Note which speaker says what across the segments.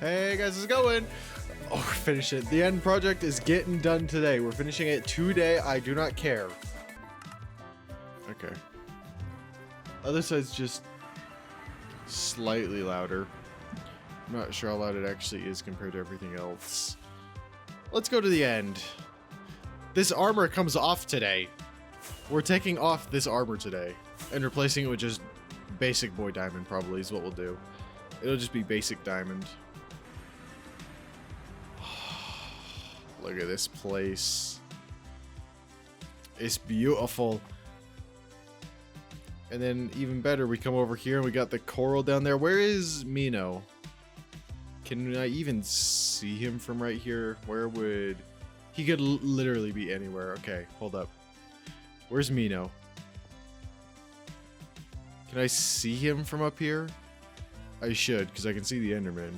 Speaker 1: Hey guys, how's it going? Oh, we're finishing it. The end project is getting done today. We're finishing it today. I do not care. Okay. Other side's just slightly louder. I'm not sure how loud it actually is compared to everything else. Let's go to the end. This armor comes off today. We're taking off this armor today and replacing it with just basic boy diamond probably is what we'll do. It'll just be basic diamond. Look at this place. It's beautiful. And then even better, we come over here and we got the coral down there. Where is Mino? Can I even see him from right here? Where would... He could literally be anywhere. Okay, hold up. Where's Mino? Can I see him from up here? I should, because I can see the Enderman.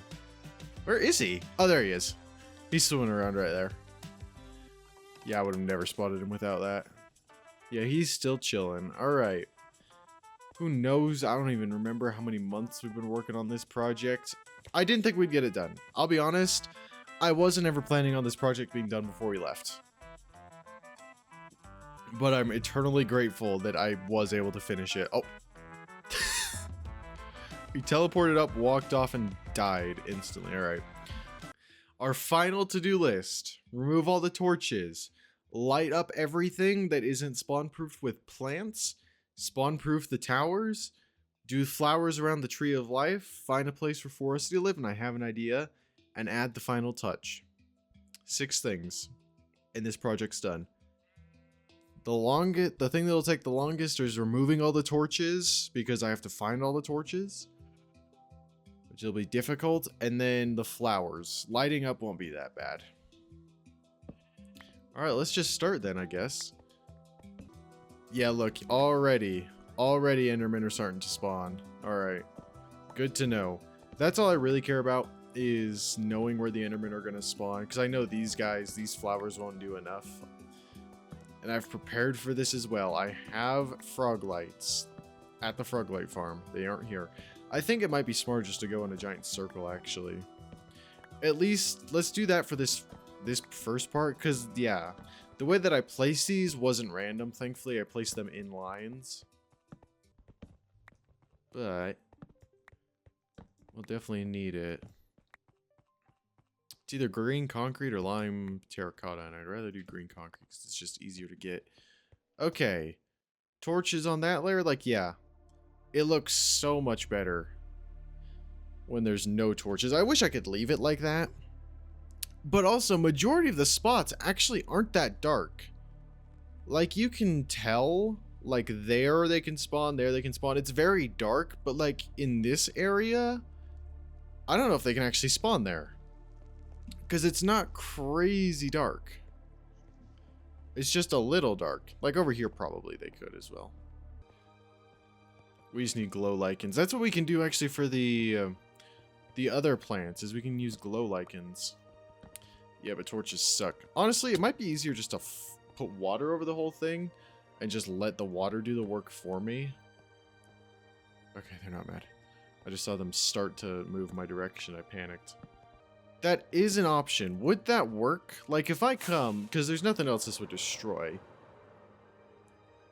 Speaker 1: Where is he? Oh, there he is. He's swimming around right there. Yeah, I would have never spotted him without that. Yeah, he's still chilling. Alright. Who knows? I don't even remember how many months we've been working on this project. I didn't think we'd get it done. I'll be honest. I wasn't ever planning on this project being done before we left. But I'm eternally grateful that I was able to finish it. Oh. He teleported up, walked off, and died instantly. Alright. Our final to-do list. Remove all the torches. Light up everything that isn't spawn-proofed with plants. Spawn-proof the towers. Do flowers around the tree of life. Find a place for Forest to live, and I have an idea. And add the final touch. 6 things. And this project's done. The thing that'll take the longest is removing all the torches, because I have to find all the torches. Which will be difficult, and then the flowers. Lighting up won't be that bad. Alright, let's just start then, I guess. Yeah, look, already Endermen are starting to spawn. Alright, good to know. That's all I really care about, is knowing where the Endermen are going to spawn, because I know these guys, these flowers won't do enough. And I've prepared for this as well. I have frog lights at the frog light farm. They aren't here. I think it might be smart just to go in a giant circle, actually. At least, let's do that for this first part, because, yeah, the way that I placed these wasn't random. Thankfully, I placed them in lines. But we'll definitely need it. It's either green concrete or lime terracotta, and I'd rather do green concrete because it's just easier to get. Okay. Torches on that layer? Like, yeah. It looks so much better when there's no torches. I wish I could leave it like that. But also, majority of the spots actually aren't that dark. Like, you can tell, like, there they can spawn, there they can spawn. It's very dark, but, like, in this area, I don't know if they can actually spawn there. Because it's not crazy dark. It's just a little dark. Like, over here, probably they could as well. We just need glow lichens. That's what we can do actually for the other plants, is we can use glow lichens. Yeah, but torches suck. Honestly, it might be easier just to put water over the whole thing and just let the water do the work for me. Okay, they're not mad. I just saw them start to move my direction. I panicked. That is an option. Would that work? Like, if I come, because there's nothing else this would destroy.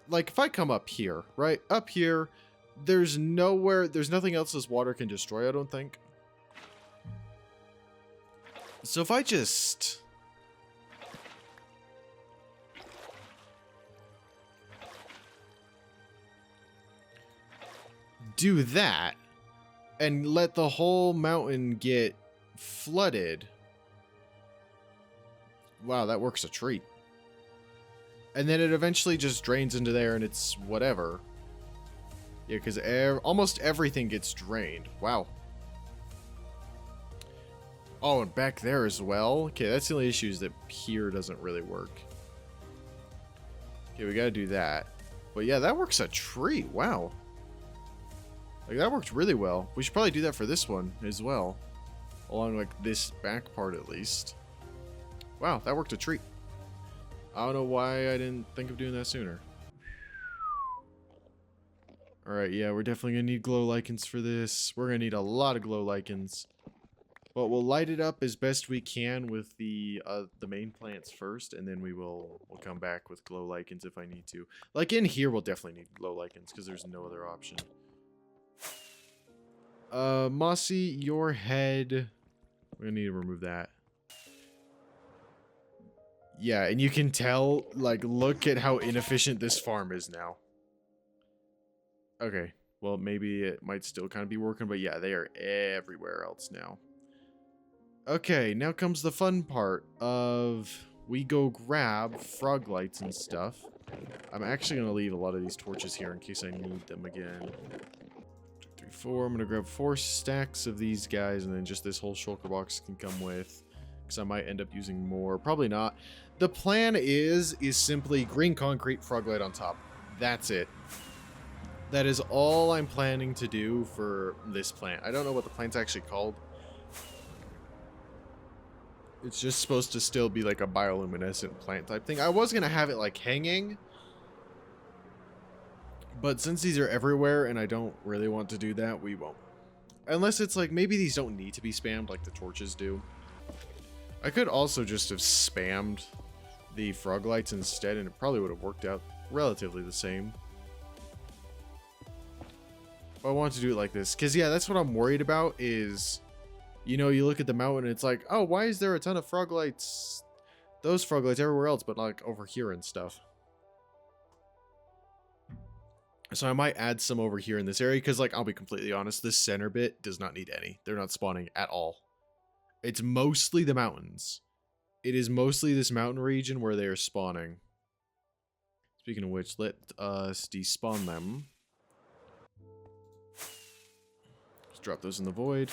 Speaker 1: Like, if I come up here, right? Up here, there's nothing else this water can destroy, I don't think. So if I just... do that, and let the whole mountain get flooded. Wow, that works a treat. And then it eventually just drains into there and it's whatever. Yeah, because almost everything gets drained. Wow. Oh, and back there as well. Okay, that's the only issue, is that here doesn't really work. Okay, we gotta do that. But yeah, that works a treat. Wow. Like, that worked really well. We should probably do that for this one as well. Along, like, this back part at least. Wow, that worked a treat. I don't know why I didn't think of doing that sooner. Alright, yeah, we're definitely gonna need glow lichens for this. We're gonna need a lot of glow lichens. But we'll light it up as best we can with the main plants first, and then we'll come back with glow lichens if I need to. Like in here, we'll definitely need glow lichens because there's no other option. Mossy, your head. We're gonna need to remove that. Yeah, and you can tell, like, look at how inefficient this farm is now. Okay, well, maybe it might still kind of be working, but yeah, they are everywhere else now. Okay, now comes the fun part of we go grab frog lights and stuff. I'm actually going to leave a lot of these torches here in case I need them again. 2, 3, 4. I'm going to grab 4 stacks of these guys, and then just this whole shulker box can come with, because I might end up using more. Probably not. The plan is simply green concrete, frog light on top. That's it. That is all I'm planning to do for this plant. I don't know what the plant's actually called. It's just supposed to still be like a bioluminescent plant type thing. I was going to have it like hanging. But since these are everywhere and I don't really want to do that, we won't. Unless it's like, maybe these don't need to be spammed like the torches do. I could also just have spammed the frog lights instead, and it probably would have worked out relatively the same. But I want to do it like this. Because, yeah, that's what I'm worried about is... You know, you look at the mountain and it's like, oh, why is there a ton of frog lights? Those frog lights everywhere else, but like over here and stuff. So I might add some over here in this area because, like, I'll be completely honest, this center bit does not need any. They're not spawning at all. It's mostly the mountains. It is mostly this mountain region where they are spawning. Speaking of which, let us despawn them. Let's drop those in the void.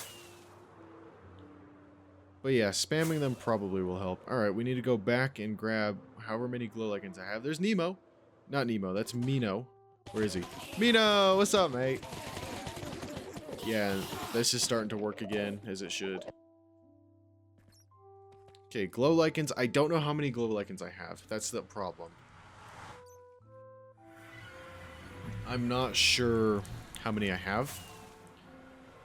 Speaker 1: But yeah, spamming them probably will help. Alright, we need to go back and grab however many glow lichens I have. There's Nemo. Not Nemo, that's Mino. Where is he? Mino! What's up, mate? Yeah, this is starting to work again, as it should. Okay, glow lichens. I don't know how many glow lichens I have. That's the problem. I'm not sure how many I have.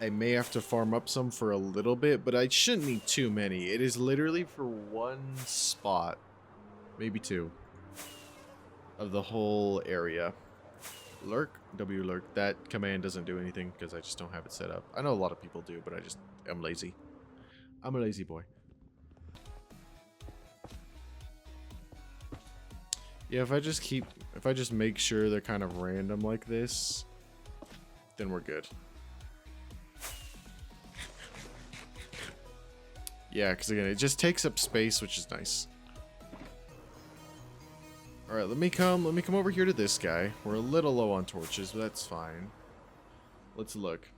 Speaker 1: I may have to farm up some for a little bit, but I shouldn't need too many. It is literally for one spot. Maybe 2. Of the whole area. Lurk? W lurk. That command doesn't do anything because I just don't have it set up. I know a lot of people do, but I'm lazy. I'm a lazy boy. Yeah, if I just make sure they're kind of random like this, then we're good. Yeah, because again, it just takes up space, which is nice. Alright, let me come over here to this guy. We're a little low on torches, but that's fine. Let's look.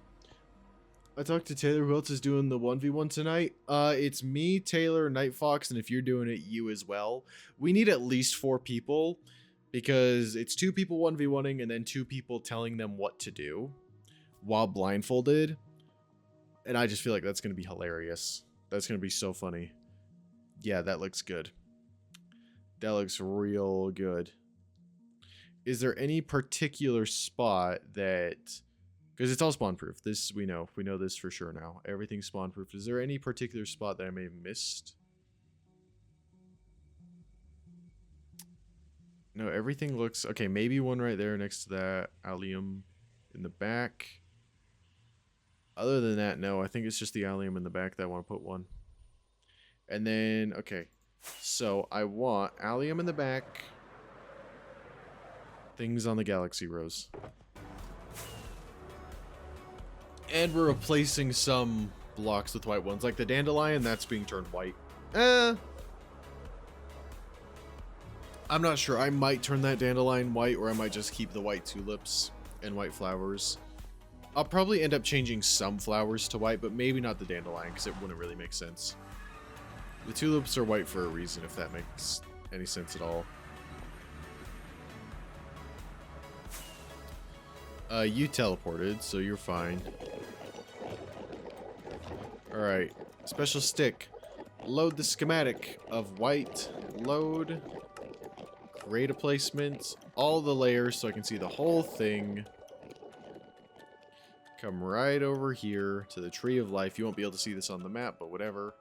Speaker 1: I talked to Taylor. Who else is doing the 1v1 tonight? It's me, Taylor, Night Fox, and if you're doing it, you as well. We need at least 4 people, because it's 2 people 1v1ing and then 2 people telling them what to do while blindfolded. And I just feel like that's going to be hilarious. That's going to be so funny. Yeah, that looks good. That looks real good. Is there any particular spot that... Because it's all spawn proof. This we know. We know this for sure now. Everything's spawn proof. Is there any particular spot that I may have missed? No, everything looks... Okay, maybe one right there next to that. Allium in the back. Other than that, no. I think it's just the allium in the back that I want to put one. And then, okay. So, I want allium in the back. Things on the galaxy rose. And we're replacing some blocks with white ones. Like the dandelion, that's being turned white. I'm not sure. I might turn that dandelion white, or I might just keep the white tulips and white flowers. I'll probably end up changing some flowers to white, but maybe not the dandelion, because it wouldn't really make sense. The tulips are white for a reason, if that makes any sense at all. You teleported, so you're fine. Alright. Special stick. Load the schematic of white. Load. Create a placement. All the layers so I can see the whole thing. Come right over here to the Tree of Life. You won't be able to see this on the map, but whatever.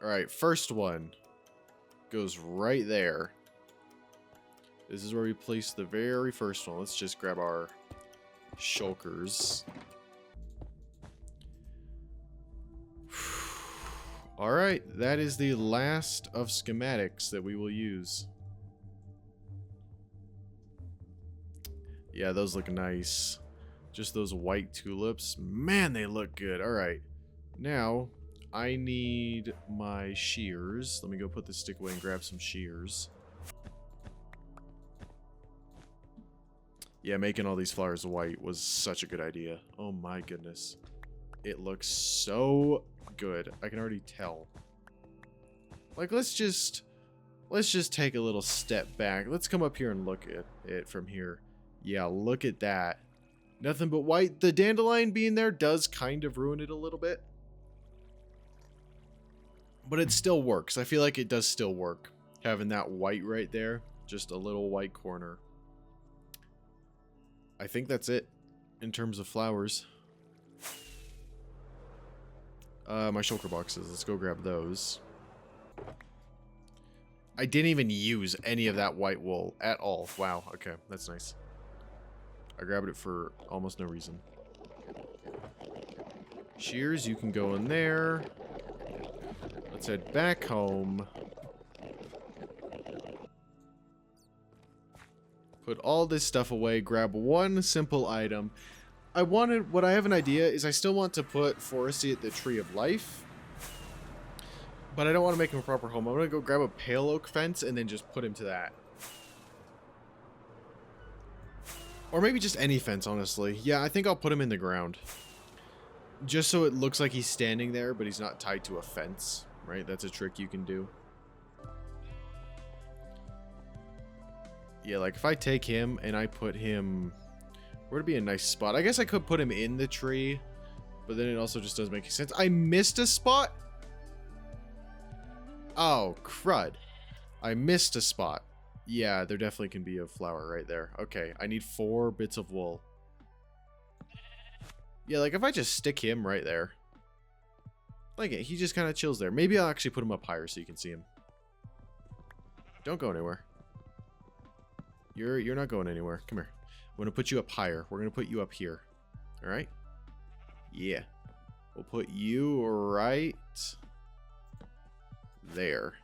Speaker 1: Alright, first one goes right there. This is where we place the very first one. Let's just grab our shulkers. Alright, that is the last of schematics that we will use. Yeah, those look nice. Just those white tulips. Man, they look good. Alright. Now, I need my shears. Let me go put the stick away and grab some shears. Yeah, making all these flowers white was such a good idea. Oh my goodness. It looks so good. I can already tell. Like, let's just take a little step back. Let's come up here and look at it from here. Yeah, look at that. Nothing but white. The dandelion being there does kind of ruin it a little bit. But it still works. I feel like it does still work. Having that white right there. Just a little white corner. I think that's it in terms of flowers. My shulker boxes. Let's go grab those. I didn't even use any of that white wool at all. Wow. Okay. That's nice. I grabbed it for almost no reason. Shears, you can go in there. Let's head back home. Put all this stuff away. Grab one simple item. What I have an idea is I still want to put Foresty at the Tree of Life. But I don't want to make him a proper home. I'm going to go grab a pale oak fence and then just put him to that. Or maybe just any fence, honestly. Yeah, I think I'll put him in the ground. Just so it looks like he's standing there, but he's not tied to a fence. Right? That's a trick you can do. Yeah, like if I take him and I put him... Where would be a nice spot? I guess I could put him in the tree. But then it also just doesn't make sense. I missed a spot? Oh, crud. I missed a spot. Yeah, there definitely can be a flower right there. Okay, I need 4 bits of wool. Yeah, like if I just stick him right there. Like he just kind of chills there. Maybe I'll actually put him up higher so you can see him. Don't go anywhere. You're not going anywhere. Come here. I'm going to put you up higher. We're going to put you up here. All right? Yeah. We'll put you right there.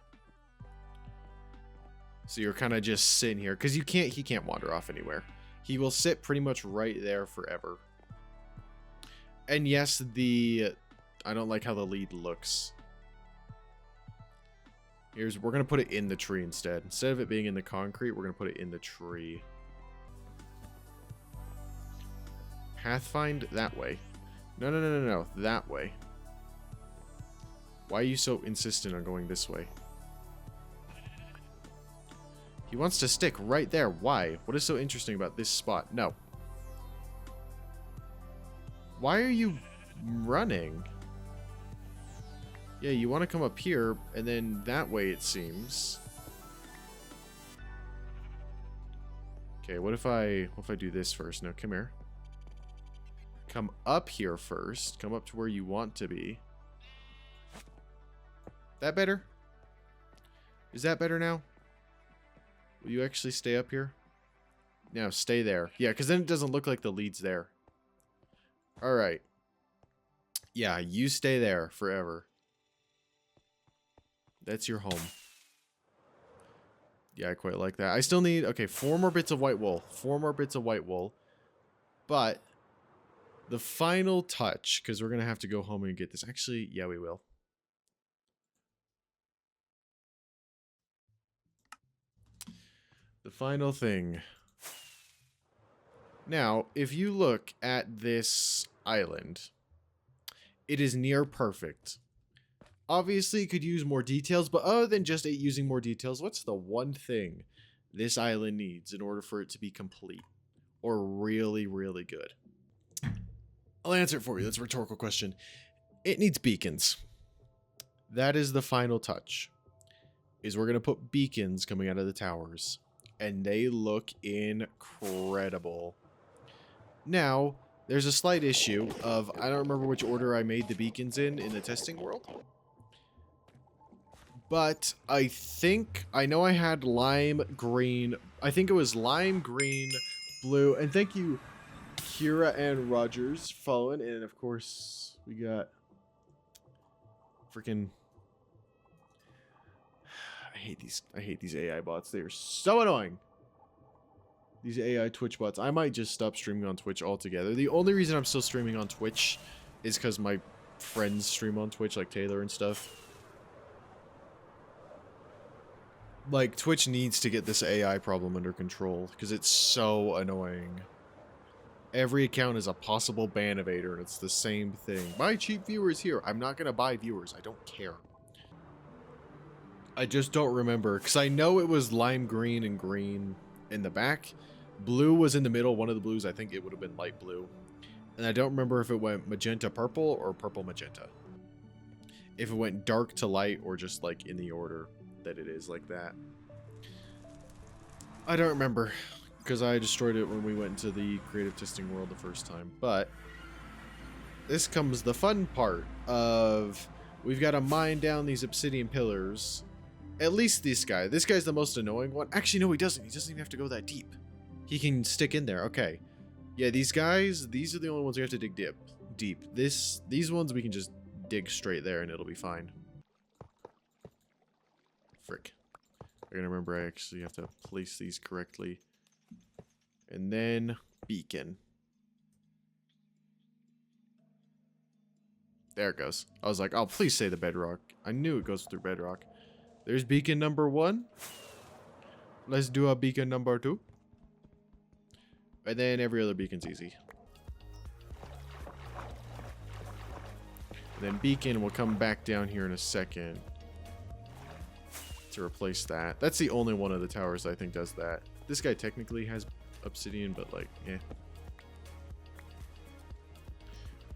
Speaker 1: So you're kind of just sitting here because he can't wander off anywhere. He will sit pretty much right there forever. And yes, I don't like how the lead looks. We're going to put it in the tree instead. Instead of it being in the concrete, we're going to put it in the tree. Pathfind that way. No. That way. Why are you so insistent on going this way? He wants to stick right there. Why? What is so interesting about this spot? No. Why are you running? Yeah, you want to come up here, and then that way it seems. Okay, what if I do this first? No, come here. Come up here first. Come up to where you want to be. That better? Is that better now? Will you actually stay up here? No, stay there. Yeah, because then it doesn't look like the lead's there. Alright. Yeah, you stay there forever. That's your home. Yeah, I quite like that. I still need... Okay, 4 more bits of white wool. 4 more bits of white wool. But the final touch, because we're going to have to go home and get this. Actually, yeah, we will. The final thing. Now, if you look at this island, it is near perfect. Obviously, it could use more details, but other than just it using more details, what's the one thing this island needs in order for it to be complete? Or really, really good? I'll answer it for you. That's a rhetorical question. It needs beacons. That is the final touch. Is we're going to put beacons coming out of the towers. And they look incredible. Now, there's a slight issue of, I don't remember which order I made the beacons in the testing world. But I think, I know I had lime, green, I think it was lime, green, blue, and thank you, Kira and Rogers, following, and of course, we got freaking, I hate these AI bots, they are so annoying. These AI Twitch bots. I might just stop streaming on Twitch altogether. The only reason I'm still streaming on Twitch is because my friends stream on Twitch, like Taylor and stuff. Like, Twitch needs to get this AI problem under control, because it's so annoying. Every account is a possible ban evader, and it's the same thing. Buy cheap viewers here. I'm not going to buy viewers. I don't care. I just don't remember, because I know it was lime green and green in the back. Blue was in the middle. One of the blues, I think it would have been light blue. And I don't remember if it went magenta purple or purple magenta. If it went dark to light or just like in the order that it is like that. I don't remember because I destroyed it when we went into the creative testing world the first time. But this comes the fun part of we've got to mine down these obsidian pillars. At least this guy. This guy's the most annoying one. Actually, no, he doesn't. He doesn't even have to go that deep. He can stick in there. Okay. Yeah, these guys, these are the only ones we have to dig deep. These ones we can just dig straight there and it'll be fine. Frick. I gotta remember I actually have to place these correctly. And then beacon. There it goes. I was like, oh, please say the bedrock. I knew it goes through bedrock. There's beacon number 1. Let's do a beacon number 2. And then every other beacon's easy. And then beacon will come back down here in a second to replace that. That's the only one of the towers I think does that. This guy technically has obsidian, but like, eh.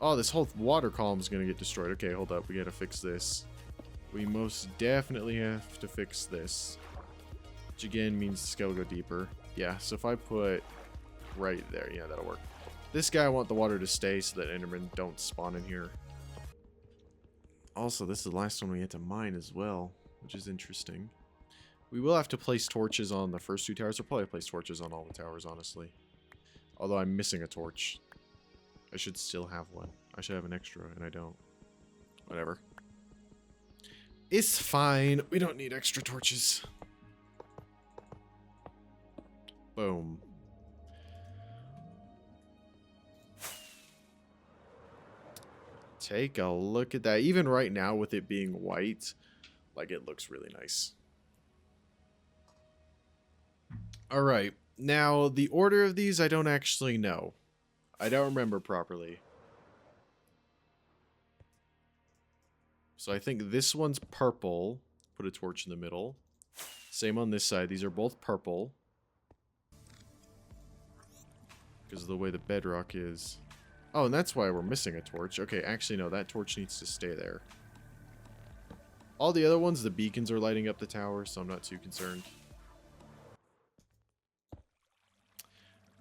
Speaker 1: Oh, this whole water column is going to get destroyed. Okay, hold up. We got to fix this. We most definitely have to fix this. Which again means the scale will go deeper. Yeah, so if I put right there, yeah, that'll work. This guy, I want the water to stay so that Endermen don't spawn in here. Also, this is the last one we had to mine as well, which is interesting. We will have to place torches on the first 2 towers. We'll probably place torches on all the towers, honestly. Although I'm missing a torch. I should still have one. I should have an extra, and I don't. Whatever. It's fine. We don't need extra torches. Boom. Take a look at that. Even right now with it being white, like it looks really nice. All right. Now, the order of these, I don't actually know. I don't remember properly. So I think this one's purple. Put a torch in the middle. Same on this side. These are both purple. Because of the way the bedrock is. Oh, and that's why we're missing a torch. Okay, actually, no. That torch needs to stay there. All the other ones, the beacons are lighting up the tower, so I'm not too concerned.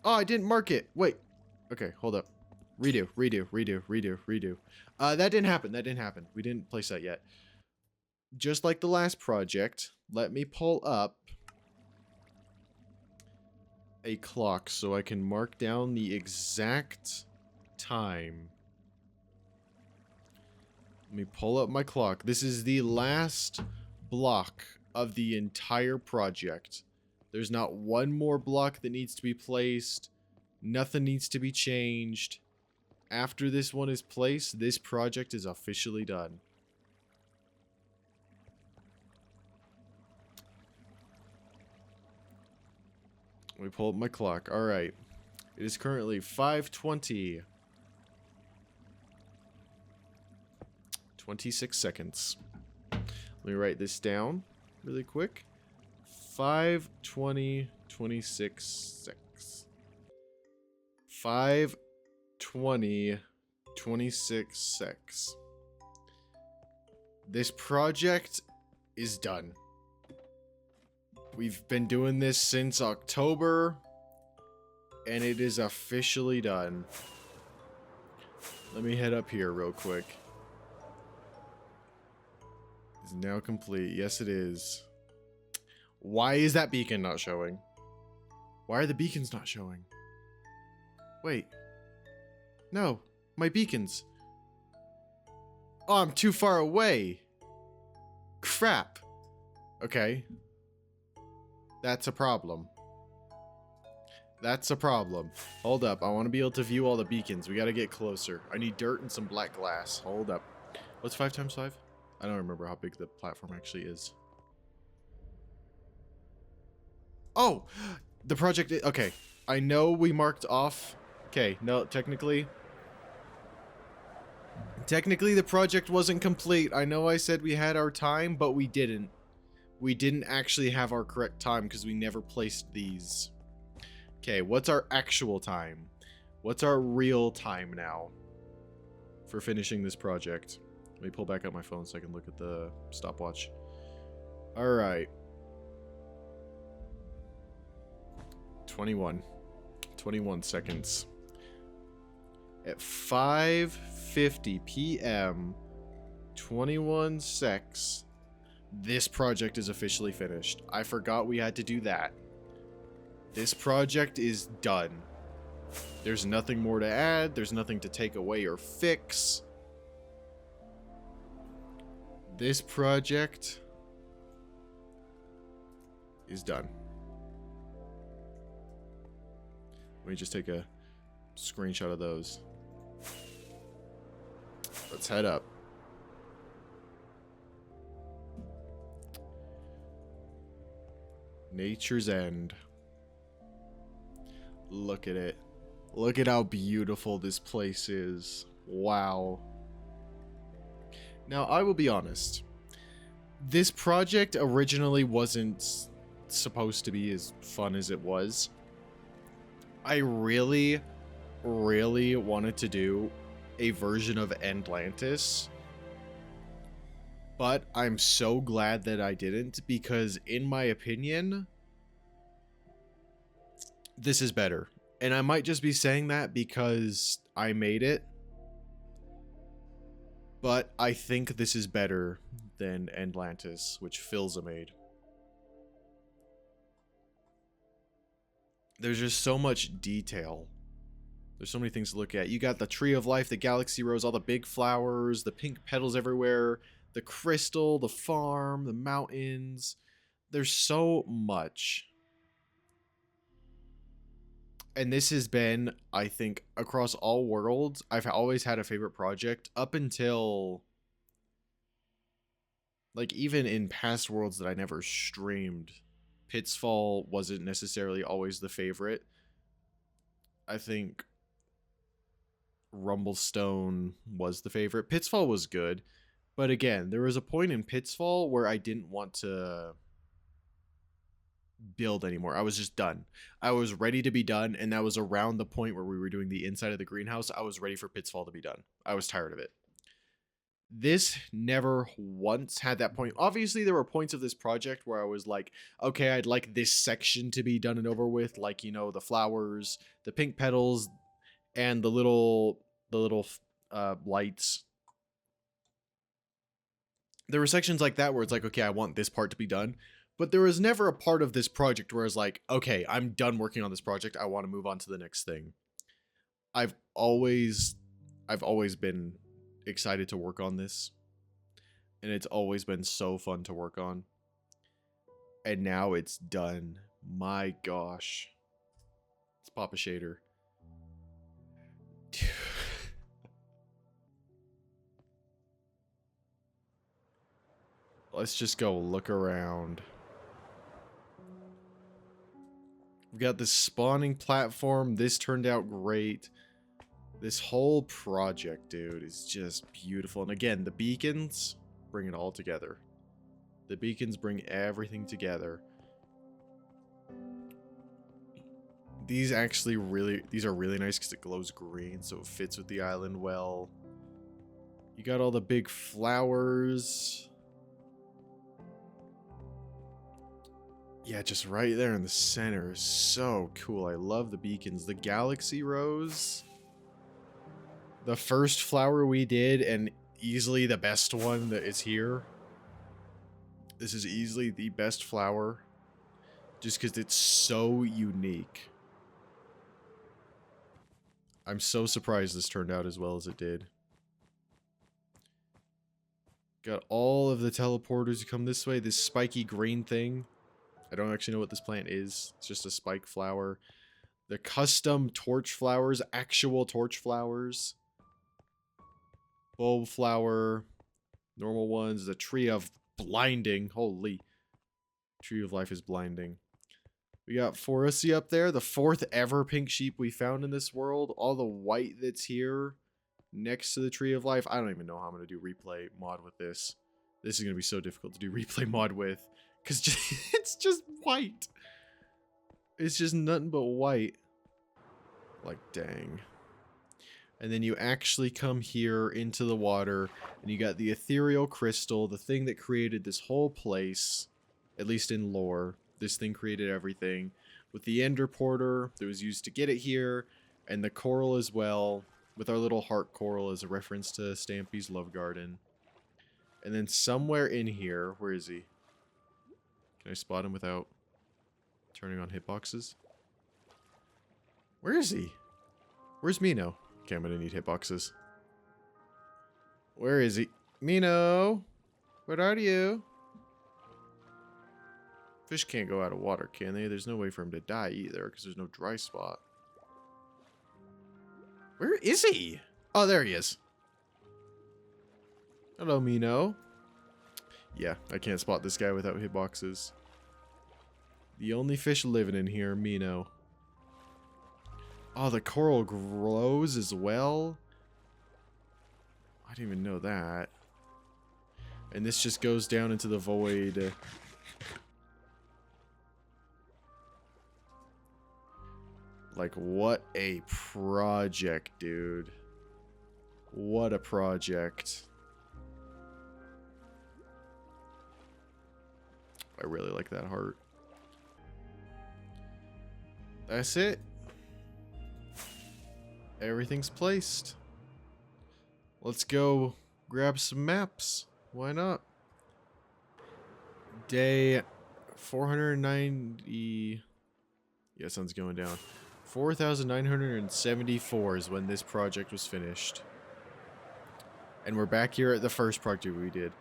Speaker 1: Oh, I didn't mark it. Wait. Okay, hold up. Redo, redo, redo, redo, redo. That didn't happen. That didn't happen. We didn't place that yet. Just like the last project, let me pull up a clock so I can mark down the exact time. Let me pull up my clock. This is the last block of the entire project. There's not one more block that needs to be placed. Nothing needs to be changed. After this one is placed, this project is officially done. Let me pull up my clock. All right. It is currently 5:20. 26 seconds. Let me write this down really quick. 5:20, 26 seconds. 5:20, 26 seconds. This project is done. We've been doing this since October, and it is officially done. Let me head up here real quick. Is now complete. Yes, it is. Why is that beacon not showing? Why are the beacons not showing? Wait. No, my beacons. Oh, I'm too far away. Crap. Okay. That's a problem. That's a problem. Hold up. I want to be able to view all the beacons. We got to get closer. I need dirt and some black glass. Hold up. What's 5 times 5? I don't remember how big the platform actually is. Oh! The project... Okay. I know we marked off... Okay. No, technically... Technically, the project wasn't complete. I know I said we had our time, but we didn't. We didn't actually have our correct time because we never placed these. Okay, what's our actual time? What's our real time now for finishing this project? Let me pull back up my phone so I can look at the stopwatch. All right. 21 seconds. At 5:50 p.m., 21 secs, this project is officially finished. I forgot we had to do that. This project is done. There's nothing more to add. There's nothing to take away or fix. This project is done. Let me just take a screenshot of those. Let's head up. Nature's End. Look at it. Look at how beautiful this place is. Wow. Now, I will be honest. This project originally wasn't supposed to be as fun as it was. I really wanted to do a version of Atlantis, but I'm so glad that I didn't, because in my opinion, this is better. And I might just be saying that because I made it, but I think this is better than Atlantis, which Philza made. There's just so much detail. There's so many things to look at. You got the tree of life, the galaxy rose, all the big flowers, the pink petals everywhere, the crystal, the farm, the mountains. There's so much. And this has been, I think, across all worlds, I've always had a favorite project up until, like, even in past worlds that I never streamed. Pitfall wasn't necessarily always the favorite. I think Rumblestone was the favorite. Pitfall was good, but again, there was a point in Pitfall where I didn't want to build anymore. I was just done. I was ready to be done, and that was around the point where we were doing the inside of the greenhouse. I was ready for Pitfall to be done. I was tired of it. This never once had that point. Obviously, there were points of this project where I was like, okay, I'd like this section to be done and over with, like, you know, the flowers, the pink petals, and the little lights. There were sections like that where it's like, okay, I want this part to be done. But there was never a part of this project where I was like, okay, I'm done working on this project. I want to move on to the next thing. I've always been excited to work on this. And it's always been so fun to work on. And now it's done. My gosh. Let's pop a shader. Let's just go look around. We've got this spawning platform. This turned out great. This whole project, dude, is just beautiful. And again, the beacons bring it all together. The beacons bring everything together. These are really nice because it glows green, so it fits with the island well. You got all the big flowers. Yeah, just right there in the center is so cool. I love the beacons. The galaxy rose. The first flower we did, and easily the best one that is here. This is easily the best flower. Just because it's so unique. I'm so surprised this turned out as well as it did. Got all of the teleporters who come this way. This spiky green thing. I don't actually know what this plant is. It's just a spike flower. The custom torch flowers. Actual torch flowers. Bulb flower. Normal ones. The tree of blinding. Holy. Tree of life is blinding. We got Philza up there. The 4th ever pink sheep we found in this world. All the white that's here. Next to the tree of life. I don't even know how I'm going to do replay mod with this. This is going to be so difficult to do replay mod with. Because it's just white. It's just nothing but white. Like, dang. And then you actually come here into the water. And you got the ethereal crystal. The thing that created this whole place. At least in lore. This thing created everything. With the ender porter that was used to get it here. And the coral as well. With our little heart coral as a reference to Stampy's Love Garden. And then somewhere in here, where is he? Can I spot him without turning on hitboxes? Where is he? Where's Mino? Okay, I'm gonna need hitboxes. Where is he? Mino! Where are you? Fish can't go out of water, can they? There's no way for him to die either, because there's no dry spot. Where is he? Oh, there he is. Hello, Mino. Yeah, I can't spot this guy without hitboxes. The only fish living in here, Mino. Oh, the coral glows as well? I didn't even know that. And this just goes down into the void. Like, what a project, dude. What a project. I really like that heart. That's it. Everything's placed. Let's go grab some maps. Why not? Day 490. Yeah, sun's going down. 4,974 is when this project was finished. And we're back here at the first project we did.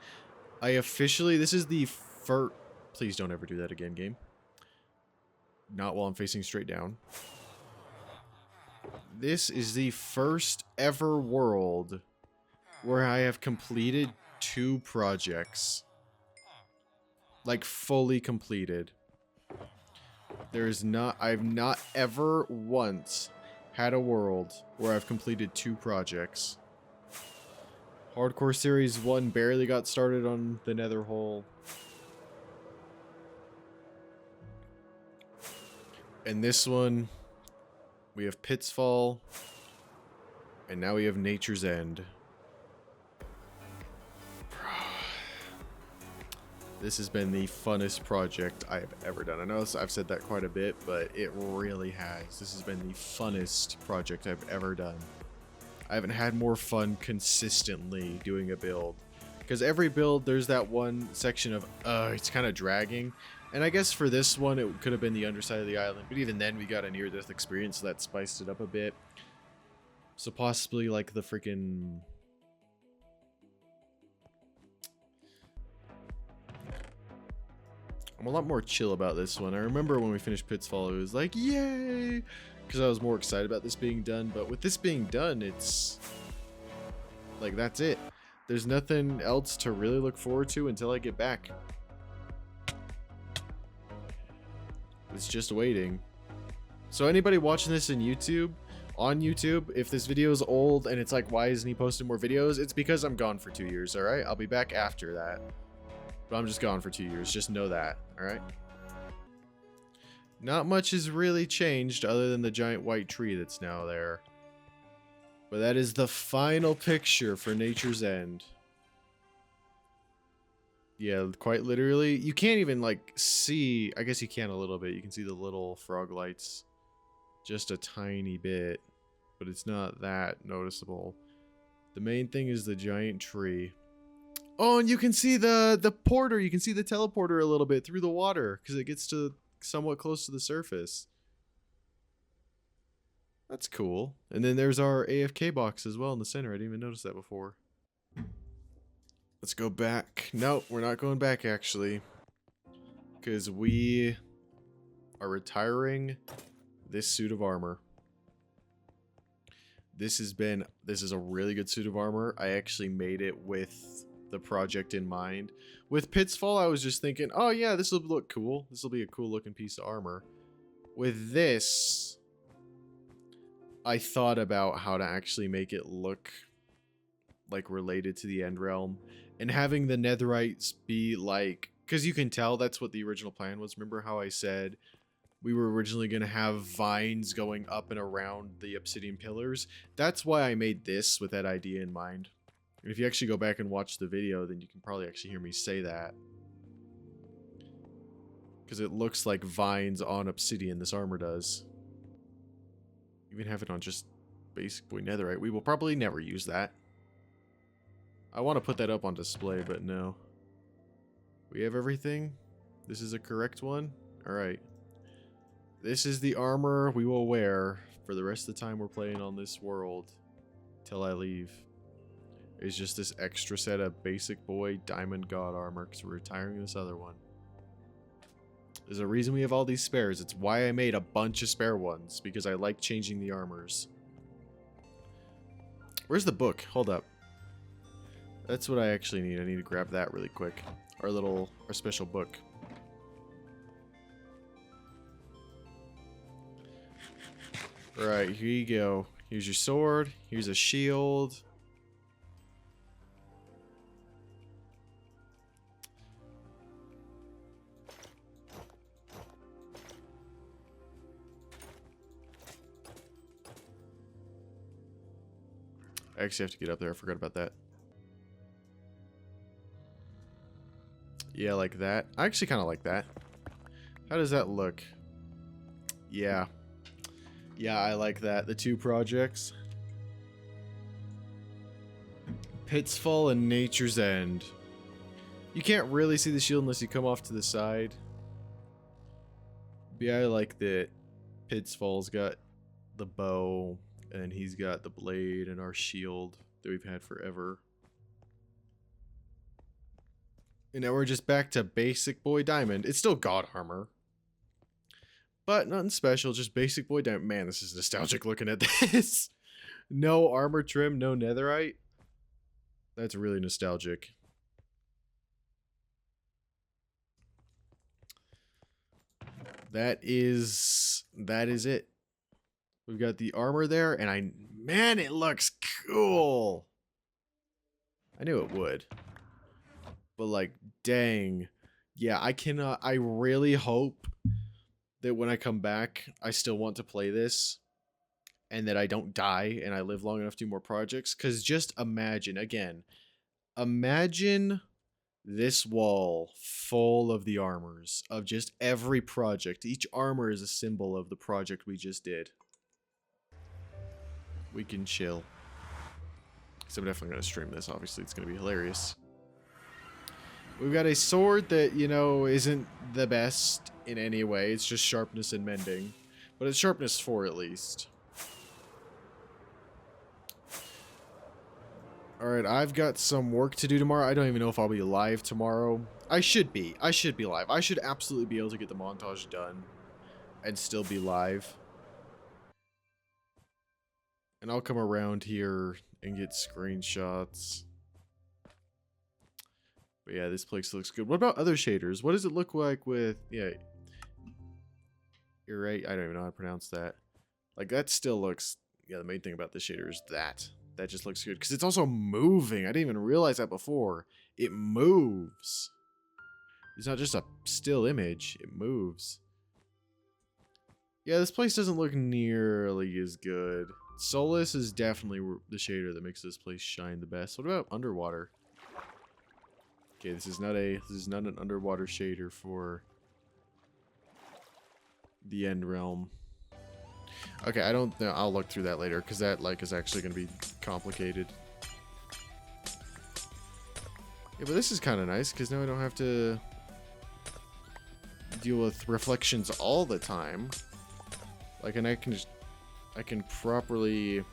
Speaker 1: I officially, this is the first, please don't ever do that again, game. Not while I'm facing straight down. This is the first ever world where I have completed 2 projects. Like, fully completed. I've not ever once had a world where I've completed 2 projects. Hardcore Series 1 barely got started on the Nether Hole. And this one, we have Pitfall, and now we have Nature's End. This has been the funnest project I have ever done. I know I've said that quite a bit, but it really has. This has been the funnest project I've ever done. I haven't had more fun consistently doing a build. Because every build, there's that one section of, it's kind of dragging. And I guess for this one, it could have been the underside of the island. But even then, we got a near-death experience, so that spiced it up a bit. So possibly like the freaking... I'm a lot more chill about this one. I remember when we finished Pitfall, it was like, yay! Because I was more excited about this being done. But with this being done, it's... like, that's it. There's nothing else to really look forward to until I get back. It's just waiting. So anybody watching this on YouTube, if this video is old and it's like, why isn't he posting more videos? It's because I'm gone for 2 years, alright? I'll be back after that. But I'm just gone for 2 years. Just know that, alright? Not much has really changed other than the giant white tree that's now there. But that is the final picture for Nature's End. Yeah, quite literally. You can't even, like, see... I guess you can a little bit. You can see the little frog lights. Just a tiny bit. But it's not that noticeable. The main thing is the giant tree. Oh, and you can see the porter. You can see the teleporter a little bit through the water because it gets to somewhat close to the surface. That's cool. And then there's our AFK box as well in the center. I didn't even notice that before. Let's go back. No, we're not going back actually. Because we are retiring this suit of armor. This is a really good suit of armor. I actually made it with the project in mind. With Pitfall, I was just thinking, oh yeah, this will look cool. This will be a cool looking piece of armor. With this, I thought about how to actually make it look like related to the End Realm. And having the netherites be like, because you can tell that's what the original plan was. Remember how I said we were originally going to have vines going up and around the obsidian pillars? That's why I made this with that idea in mind. And if you actually go back and watch the video, then you can probably actually hear me say that. Because it looks like vines on obsidian, this armor does. Even have it on just basic boy netherite. We will probably never use that. I want to put that up on display, but no. We have everything. This is a correct one. Alright. This is the armor we will wear for the rest of the time we're playing on this world. Till I leave. It's just this extra set of basic boy diamond god armor because we're retiring this other one. There's a reason we have all these spares. It's why I made a bunch of spare ones, because I like changing the armors. Where's the book? Hold up. That's what I actually need. I need to grab that really quick. Our special book. Alright, here you go. Here's your sword. Here's a shield. I actually have to get up there. I forgot about that. Yeah, like that. I actually kind of like that. How does that look? Yeah. Yeah, I like that. The two projects. Pitfall and Nature's End. You can't really see the shield unless you come off to the side. But yeah, I like that Pitfall's got the bow. And he's got the blade and our shield that we've had forever. And now we're just back to basic boy diamond. It's still god armor. But nothing special, just basic boy diamond. Man, this is nostalgic looking at this. No armor trim, no netherite. That's really nostalgic. That is it. We've got the armor there, and man, it looks cool. I knew it would. But like, dang. Yeah, I really hope that when I come back, I still want to play this. And that I don't die, and I live long enough to do more projects. Because just imagine, again, imagine this wall full of the armors. Of just every project. Each armor is a symbol of the project we just did. We can chill. So I'm definitely going to stream this. Obviously, it's going to be hilarious. We've got a sword that, you know, isn't the best in any way. It's just sharpness and mending. But it's sharpness 4 at least. Alright, I've got some work to do tomorrow. I don't even know if I'll be live tomorrow. I should be. I should be live. I should absolutely be able to get the montage done. And still be live. And I'll come around here and get screenshots. But yeah, this place looks good. What about other shaders? What does it look like with... Yeah. You're right. I don't even know how to pronounce that. Like, that still looks... Yeah, the main thing about this shader is that. That just looks good. Because it's also moving. I didn't even realize that before. It moves. It's not just a still image. It moves. Yeah, this place doesn't look nearly as good. Solus is definitely the shader that makes this place shine the best. What about underwater? Okay, this is not an underwater shader for the End Realm. Okay, I don't know. I'll look through that later because that like is actually going to be complicated. Yeah, but this is kind of nice because now I don't have to deal with reflections all the time. Like, and I can properly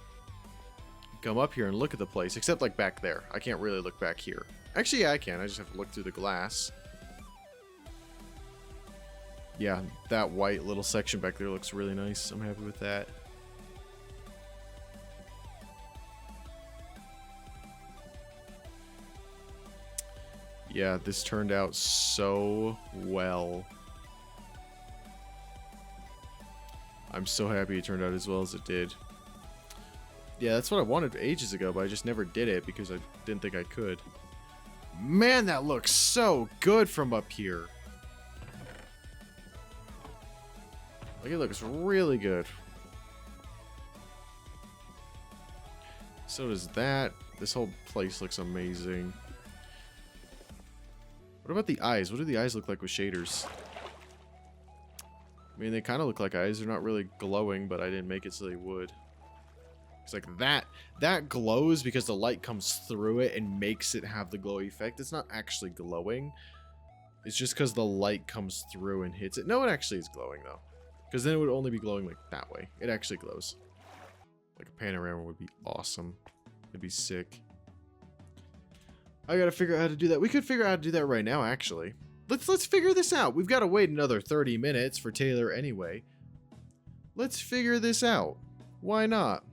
Speaker 1: come up here and look at the place, except like back there. I can't really look back here. Actually, yeah, I can. I just have to look through the glass. Yeah, that white little section back there looks really nice. I'm happy with that. Yeah, this turned out so well. I'm so happy it turned out as well as it did. Yeah, that's what I wanted ages ago, but I just never did it because I didn't think I could. Man, that looks so good from up here. Like, it looks really good. So does that. This whole place looks amazing. What about the eyes? What do the eyes look like with shaders? I mean, they kind of look like eyes. They're not really glowing, but I didn't make it so they would. It's like that glows because the light comes through it and makes it have the glow effect. It's not actually glowing. It's just because the light comes through and hits it. No, it actually is glowing, though. Because then it would only be glowing like that way. It actually glows. Like a panorama would be awesome. It'd be sick. I gotta figure out how to do that. We could figure out how to do that right now, actually. Let's figure this out. We've got to wait another 30 minutes for Taylor anyway. Let's figure this out. Why not?